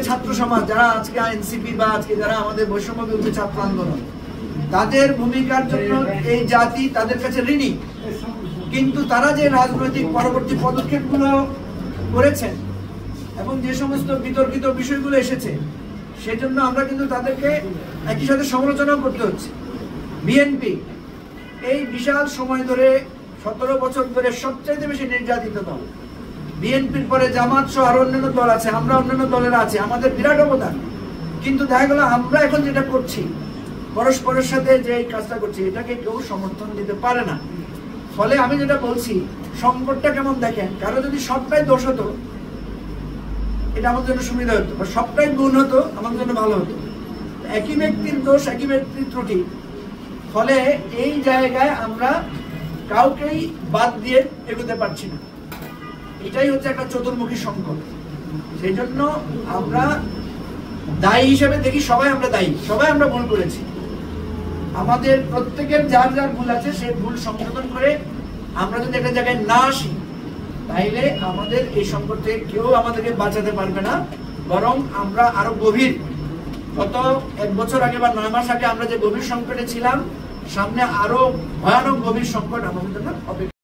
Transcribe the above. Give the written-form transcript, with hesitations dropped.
ছাত্র সমাজ যারা আজকে এনসিপি বা আজকে যারা আমাদের বৈষম্য বিরোধী ছাত্র আন্দোলন, তাদের ভূমিকার জন্য এই জাতি তাদের কাছে ঋণী। কিন্তু তারা যে রাজনৈতিক পরবর্তী পদক্ষেপগুলো করেছেন এবং যে সমস্ত বিতর্কিত বিষয়গুলো এসেছে, সেজন্য আমরা কিন্তু তাদেরকে একই সাথে সমালোচনাও করতে হচ্ছে। বিএনপি এই বিশাল সময় ধরে 17 বছর ধরে সবচাইতে বেশি নির্যাতিত দল। বিএনপির পরে জামাত সহ আরো অন্যান্য দল আছে, আমরা অন্যান্য দলের আছে, আমাদের বিরাট অবদান। কিন্তু দেখা গেল আমরা এখন যেটা করছি, পরস্পরের সাথে যে এই কাজটা করছি, এটাকে কেউ সমর্থন দিতে পারে না। ফলে আমি যেটা বলছি, সংকটটা কেমন দেখেন, কারো যদি সবটাই দোষ হতো এটা আমাদের জন্য সুবিধা হতো, বা সবটাই গুণ হতো আমাদের জন্য ভালো হতো। একই ব্যক্তির দোষ, একই ব্যক্তির ত্রুটি, ফলে এই জায়গায় আমরা কাউকেই বাদ দিয়ে এগোতে পারছি না। এটাই হচ্ছে একটা চতুর্মুখী সংকট। সেই জন্য আমরা দায়ী হিসেবে দেখি, সবাই আমরা দায়ী, সবাই আমরা ভুল করেছি। আমাদের প্রত্যেকের যার যার ভুল আছে সেই ভুল সংশোধন করে আমরা যদি একটা জায়গায় না আসি, তাইলে আমাদের এই সংকট থেকে কেউ আমাদেরকে বাঁচাতে পারবে না, বরং আমরা আরো গভীর, গত 1 বছর আগে বা 9 মাস আগে আমরা যে গভীর সংকটে ছিলাম, সামনে আরো ভয়ানক গভীর সংকট আমাদের জন্য অপেক্ষা।